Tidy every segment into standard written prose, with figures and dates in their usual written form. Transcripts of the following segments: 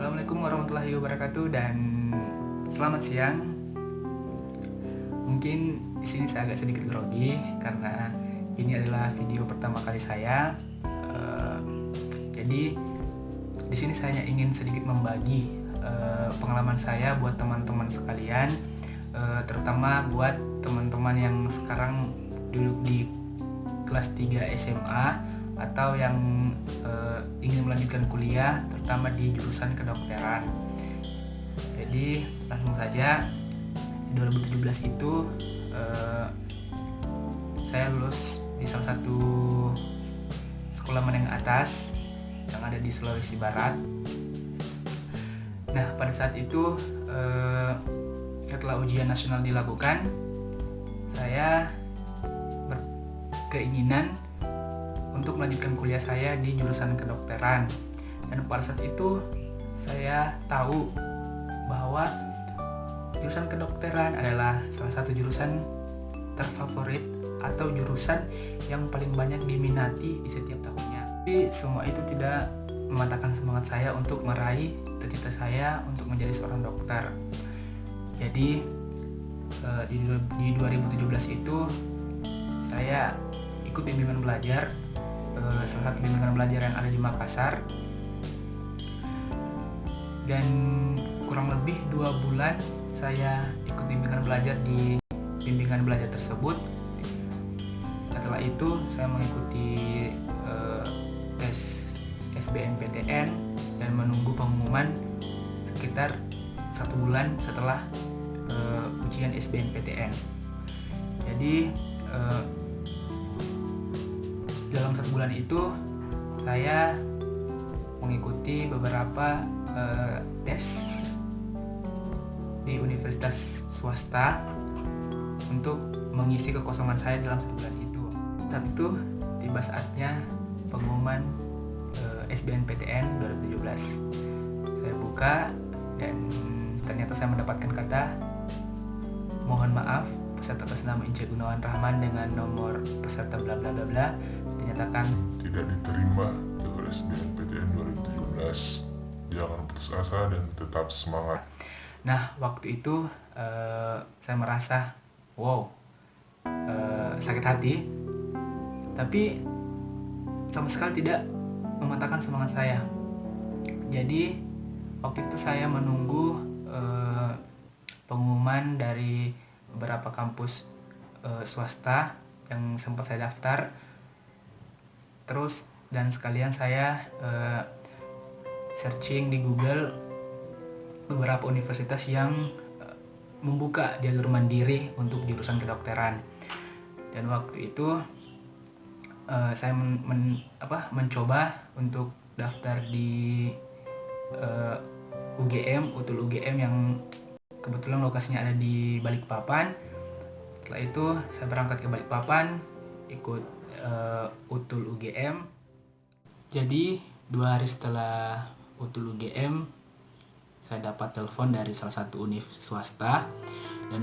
Assalamualaikum warahmatullahi wabarakatuh dan selamat siang. Mungkin di sini saya agak sedikit grogi karena ini adalah video pertama kali saya. Jadi di sini saya ingin sedikit membagi pengalaman saya buat teman-teman sekalian, terutama buat teman-teman yang sekarang duduk di kelas 3 SMA atau yang ingin melanjutkan kuliah, terutama di jurusan kedokteran. Jadi langsung saja, 2017 itu saya lulus di salah satu sekolah menengah atas yang ada di Sulawesi Barat. Nah, pada saat itu setelah ujian nasional dilakukan, saya berkeinginan untuk melanjutkan kuliah saya di jurusan kedokteran. Dan pada saat itu saya tahu bahwa jurusan kedokteran adalah salah satu jurusan terfavorit atau jurusan yang paling banyak diminati di setiap tahunnya. Tapi semua itu tidak mematahkan semangat saya untuk meraih cita-cita saya untuk menjadi seorang dokter. Jadi di 2017 itu saya ikut bimbingan belajar, salah satu bimbingan belajar yang ada di Makassar, dan kurang lebih 2 bulan saya ikut bimbingan belajar di bimbingan belajar tersebut. Setelah itu saya mengikuti tes SBMPTN dan menunggu pengumuman sekitar 1 bulan setelah ujian SBMPTN. Jadi dalam 1 bulan itu saya mengikuti beberapa tes di universitas swasta untuk mengisi kekosongan saya dalam 1 bulan itu. Saat itu tiba saatnya pengumuman SBMPTN 2017. Saya buka dan ternyata saya mendapatkan kata mohon maaf, peserta atas nama Ince Gunawan Rahman dengan nomor peserta bla bla bla bla dinyatakan tidak diterima jalur SBMPTN 2017. Jangan putus asa dan tetap semangat. Nah, waktu itu saya merasa sakit hati, tapi sama sekali tidak mematahkan semangat saya. Jadi waktu itu saya menunggu pengumuman dari beberapa kampus swasta yang sempat saya daftar. Terus dan sekalian saya searching di Google beberapa universitas yang membuka jalur mandiri untuk jurusan kedokteran. Dan waktu itu saya mencoba untuk daftar di UGM, UTUL UGM yang kebetulan lokasinya ada di Balikpapan. Setelah itu saya berangkat ke Balikpapan, ikut UTUL UGM. Jadi 2 hari setelah UTUL UGM, saya dapat telepon dari salah satu univ swasta dan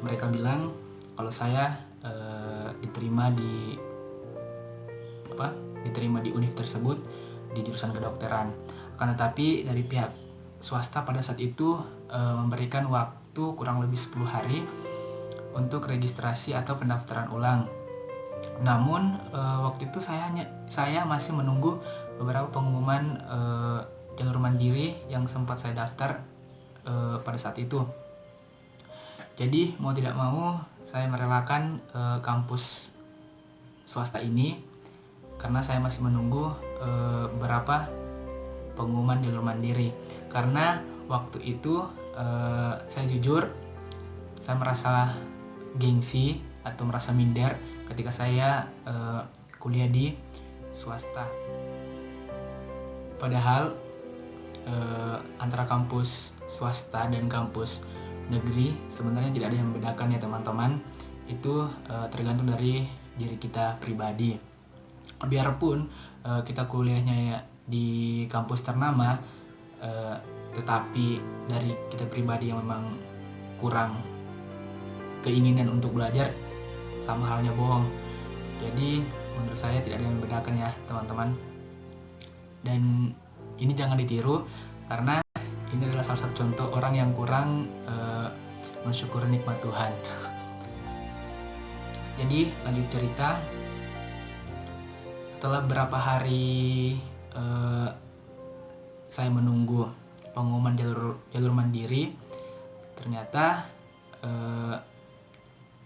mereka bilang kalau saya diterima di univ tersebut di jurusan kedokteran. Akan tetapi dari pihak swasta pada saat itu memberikan waktu kurang lebih 10 hari untuk registrasi atau pendaftaran ulang. Namun waktu itu saya masih menunggu beberapa pengumuman jalur mandiri yang sempat saya daftar pada saat itu. Jadi mau tidak mau saya merelakan kampus swasta ini karena saya masih menunggu beberapa pengumuman jalur mandiri. Karena waktu itu saya jujur, saya merasa gengsi atau merasa minder ketika saya kuliah di swasta. Padahal antara kampus swasta dan kampus negeri sebenarnya tidak ada yang membedakan ya teman-teman. Itu tergantung dari diri kita pribadi. Biarpun kita kuliahnya di kampus ternama, tetapi dari kita pribadi yang memang kurang keinginan untuk belajar, sama halnya bohong. Jadi menurut saya tidak ada yang membedakan ya teman-teman. Dan ini jangan ditiru karena ini adalah salah satu contoh orang yang kurang mensyukuri nikmat Tuhan. Jadi lanjut cerita, setelah berapa hari saya menunggu pengumuman jalur mandiri, ternyata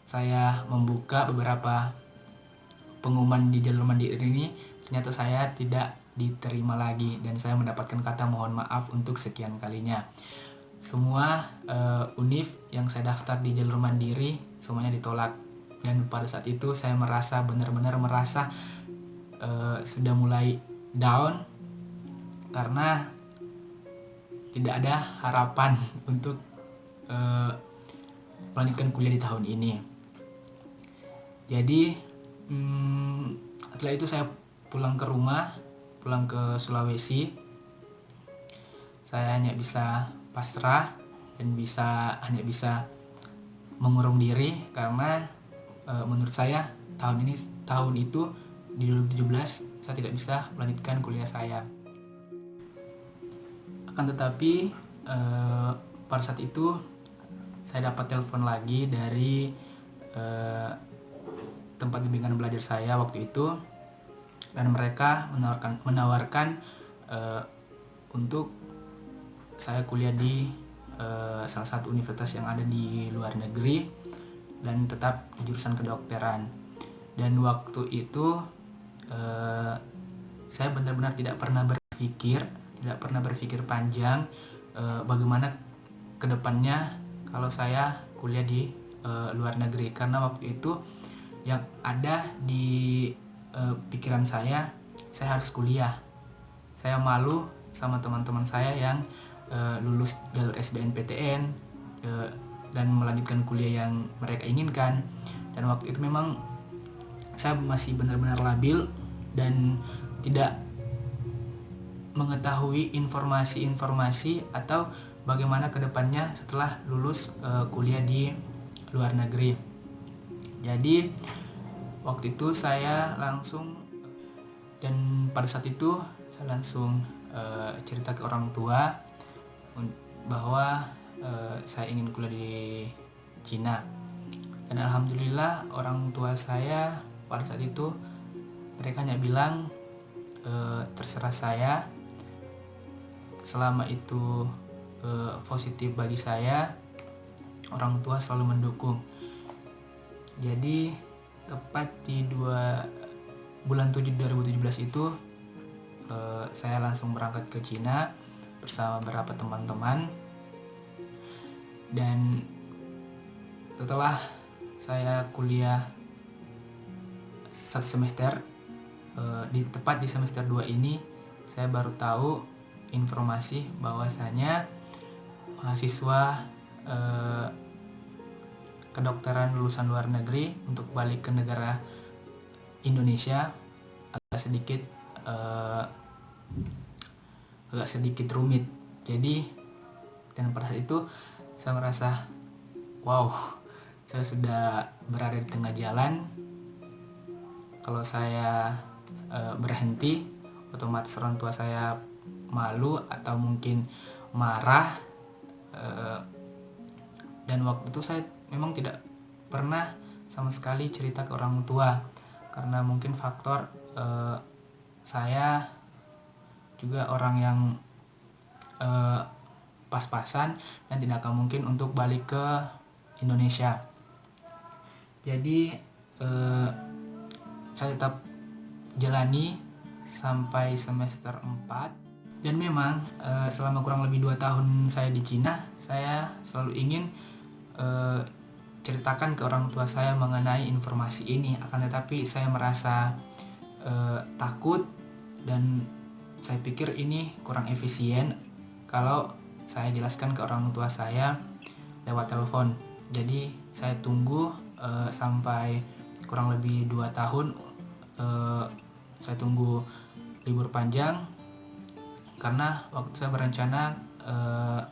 saya membuka beberapa pengumuman di jalur mandiri ini, ternyata saya tidak diterima lagi dan saya mendapatkan kata mohon maaf untuk sekian kalinya. Semua univ yang saya daftar di jalur mandiri semuanya ditolak, dan pada saat itu saya benar-benar merasa sudah mulai down karena tidak ada harapan untuk melanjutkan kuliah di tahun ini. Jadi setelah itu saya pulang ke Sulawesi. Saya hanya bisa pasrah dan hanya bisa mengurung diri karena menurut saya tahun itu di 2017 saya tidak bisa melanjutkan kuliah saya. Akan tetapi pada saat itu saya dapat telepon lagi dari tempat bimbingan belajar saya waktu itu, dan mereka menawarkan untuk saya kuliah di salah satu universitas yang ada di luar negeri dan tetap di jurusan kedokteran. Dan waktu itu saya benar-benar tidak pernah berpikir panjang bagaimana kedepannya kalau saya kuliah di luar negeri, karena waktu itu yang ada di pikiran saya harus kuliah. Saya malu sama teman-teman saya yang lulus jalur SBMPTN dan melanjutkan kuliah yang mereka inginkan. Dan waktu itu memang saya masih benar-benar labil dan tidak mengetahui informasi-informasi atau bagaimana kedepannya setelah lulus kuliah di luar negeri. Jadi waktu itu saya langsung, dan pada saat itu saya langsung cerita ke orang tua bahwa saya ingin kuliah di Cina. Dan alhamdulillah orang tua saya pada saat itu mereka hanya bilang terserah saya, selama itu positif bagi saya, orang tua selalu mendukung. Jadi tepat di bulan 7 2017 itu saya langsung berangkat ke Cina bersama beberapa teman-teman. Dan setelah saya kuliah 1 semester, tepat di semester 2 ini saya baru tahu informasi bahwasanya mahasiswa kedokteran lulusan luar negeri untuk balik ke negara Indonesia agak sedikit rumit. Jadi, dan pada saat itu saya merasa wow, saya sudah berada di tengah jalan. Kalau saya berhenti, otomatis orang tua saya malu atau mungkin marah. Dan waktu itu saya memang tidak pernah sama sekali cerita ke orang tua karena mungkin faktor saya juga orang yang pas-pasan dan tidak akan mungkin untuk balik ke Indonesia. Jadi saya tetap jalani sampai semester 4. Dan memang selama kurang lebih 2 tahun saya di Cina, saya selalu ingin ceritakan ke orang tua saya mengenai informasi ini. Akan tetapi saya merasa takut dan saya pikir ini kurang efisien kalau saya jelaskan ke orang tua saya lewat telepon. Jadi saya tunggu sampai kurang lebih 2 tahun. Saya tunggu libur panjang karena waktu saya berencana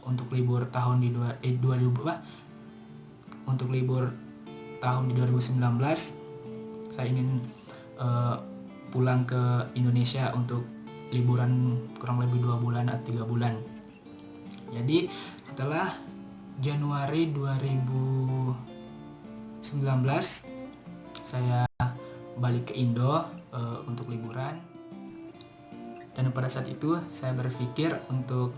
untuk libur tahun di 2019 saya ingin pulang ke Indonesia untuk liburan kurang lebih 2 bulan atau 3 bulan. Jadi setelah Januari 2019 saya balik ke Indo untuk liburan, dan pada saat itu saya berpikir untuk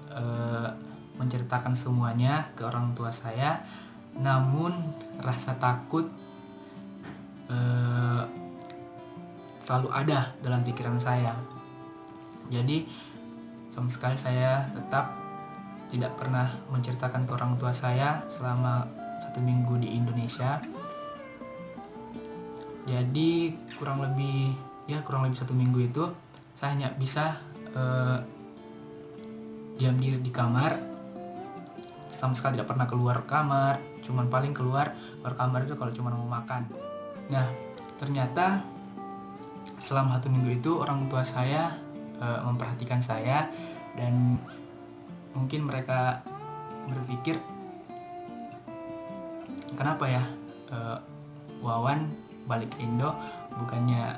menceritakan semuanya ke orang tua saya, namun rasa takut selalu ada dalam pikiran saya. Jadi sama sekali saya tetap tidak pernah menceritakan ke orang tua saya selama 1 minggu di Indonesia. Jadi kurang lebih 1 minggu itu saya hanya bisa diam diri di kamar, sama sekali tidak pernah keluar kamar. Cuman paling keluar kamar itu kalau cuma mau makan. Nah, ternyata selama 1 minggu itu orang tua saya memperhatikan saya, dan mungkin mereka berpikir, kenapa ya Wawan balik ke Indo bukannya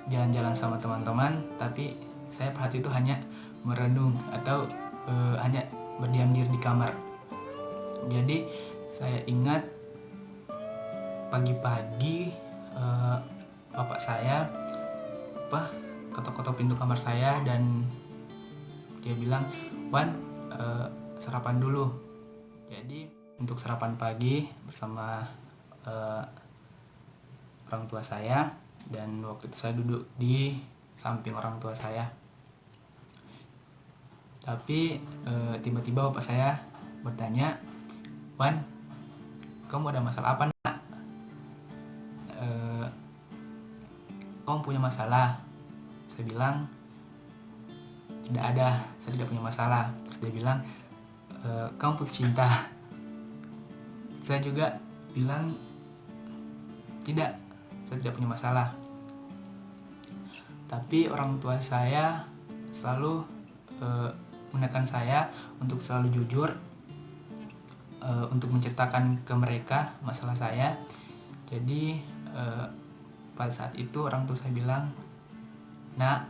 jalan-jalan sama teman-teman, tapi saya perhati itu hanya merenung atau hanya berdiam diri di kamar. Jadi saya ingat pagi-pagi bapak saya ketok-ketok pintu kamar saya, dan dia bilang, "Wan, sarapan dulu." Jadi untuk sarapan pagi bersama orang tua saya, dan waktu itu saya duduk di samping orang tua saya. Tapi tiba-tiba bapak saya bertanya, "Wan, kamu ada masalah apa, nak? Kamu punya masalah?" Saya bilang, "Tidak ada, saya tidak punya masalah." Terus dia bilang, "Kamu putus cinta?" Saya juga bilang, "Tidak, saya tidak punya masalah." Tapi orang tua saya selalu menekan saya untuk selalu jujur, untuk menceritakan ke mereka masalah saya. Jadi pada saat itu orang tua saya bilang, "Nak,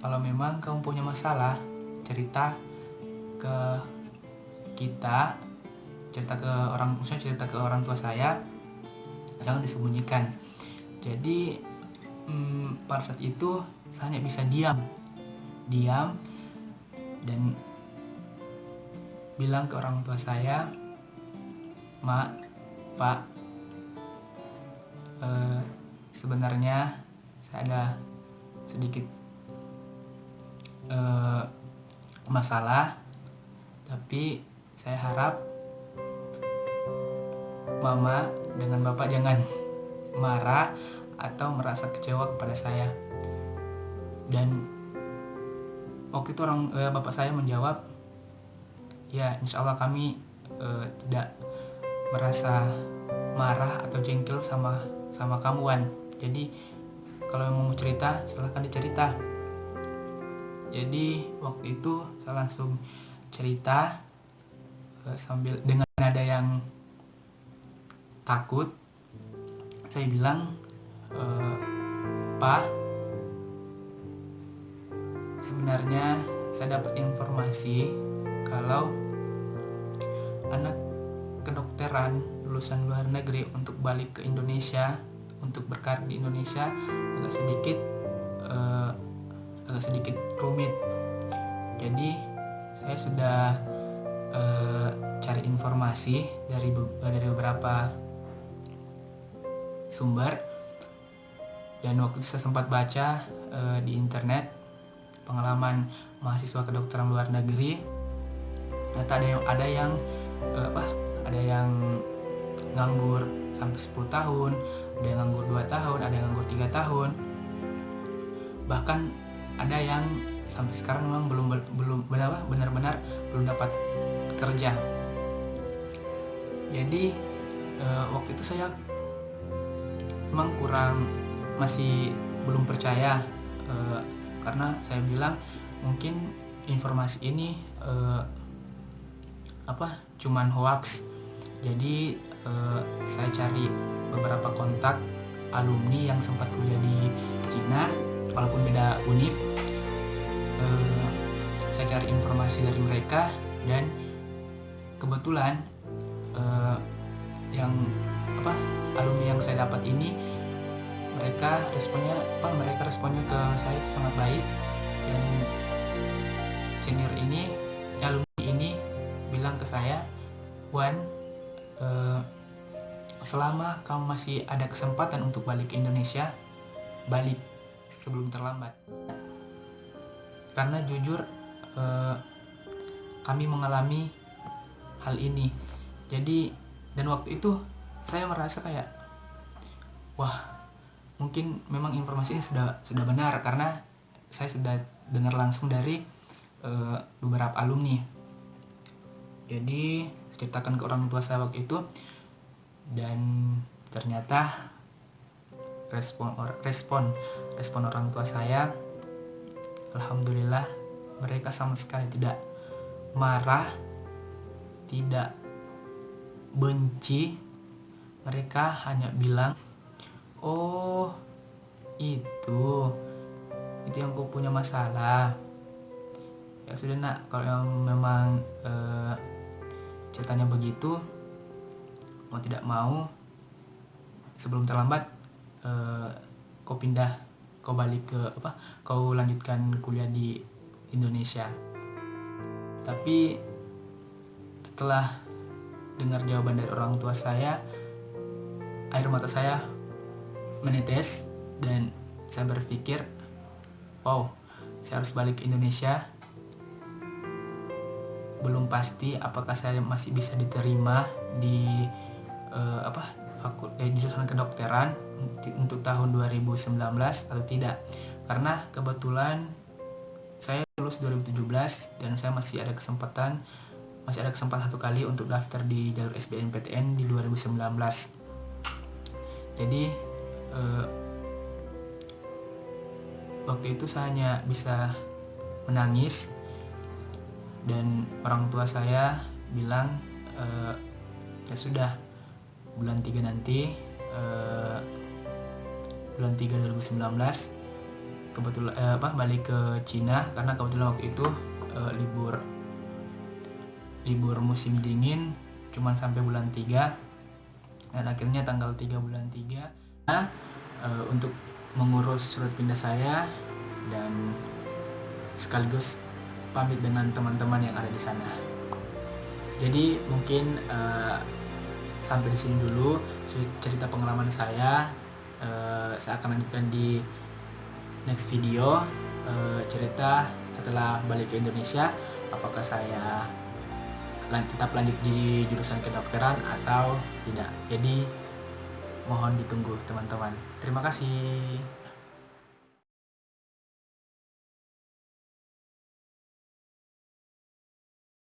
kalau memang kamu punya masalah, cerita ke kita, cerita ke orang tua saya, jangan disembunyikan." Jadi pada saat itu saya hanya bisa diam dan bilang ke orang tua saya, "Mak, Pak, sebenarnya saya ada sedikit masalah, tapi saya harap Mama dengan Bapak jangan marah atau merasa kecewa kepada saya." Dan waktu itu bapak saya menjawab, "Ya, insya Allah kami tidak merasa marah atau jengkel sama kamu, Wan. Jadi kalau mau cerita, silahkan dicerita." Jadi waktu itu saya langsung cerita sambil dengan nada yang takut. Saya bilang, "Pak, sebenarnya saya dapat informasi kalau anak kedokteran lulusan luar negeri untuk balik ke Indonesia, untuk berkarir di Indonesia agak sedikit rumit. Jadi saya sudah cari informasi dari beberapa sumber, dan waktu itu saya sempat baca di internet pengalaman mahasiswa kedokteran luar negeri. Ternyata ada yang nganggur sampai 10 tahun, ada yang nganggur 2 tahun, ada yang nganggur 3 tahun. Bahkan ada yang sampai sekarang memang benar-benar belum dapat kerja. Jadi waktu itu saya memang masih belum percaya, karena saya bilang mungkin informasi ini cuman hoax. Jadi saya cari beberapa kontak alumni yang sempat kuliah di Cina, walaupun beda univ. Saya cari informasi dari mereka, Dan kebetulan yang alumni yang saya dapat ini, mereka responnya ke saya itu sangat baik. Dan senior ini, alumni ini bilang ke saya, "Wan, selama kamu masih ada kesempatan untuk balik ke Indonesia, balik sebelum terlambat." Karena jujur kami mengalami hal ini. Jadi, dan waktu itu saya merasa kayak, wah, mungkin memang informasi ini sudah benar, karena saya sudah dengar langsung dari beberapa alumni. Jadi ceritakan ke orang tua saya waktu itu, dan ternyata respon orang tua saya, alhamdulillah, mereka sama sekali tidak marah, tidak benci. Mereka hanya bilang, "Oh, itu yang kau punya masalah. Ya sudah nak, kalau memang ceritanya begitu, mau tidak mau, sebelum terlambat kau balik kau lanjutkan kuliah di Indonesia." Tapi setelah dengar jawaban dari orang tua saya, air mata saya menetes, dan saya berpikir, wow, saya harus balik ke Indonesia. Belum pasti apakah saya masih bisa diterima di jurusan kedokteran untuk tahun 2019 atau tidak. Karena kebetulan saya lulus 2017 dan saya masih ada kesempatan satu kali untuk daftar di jalur SBMPTN di 2019. Jadi waktu itu saya hanya bisa menangis, dan orang tua saya bilang, ya sudah, bulan 3 nanti, bulan 3 2019 kebetulan balik ke Cina, karena kebetulan waktu itu libur musim dingin cuman sampai bulan 3, dan akhirnya tanggal 3 bulan 3 untuk mengurus surat pindah saya dan sekaligus pamit dengan teman-teman yang ada di sana. Jadi mungkin sampai di sini dulu cerita pengalaman saya. Saya akan lanjutkan di next video, cerita setelah balik ke Indonesia, apakah saya tetap lanjut di jurusan kedokteran atau tidak. Jadi mohon ditunggu teman-teman. Terima kasih.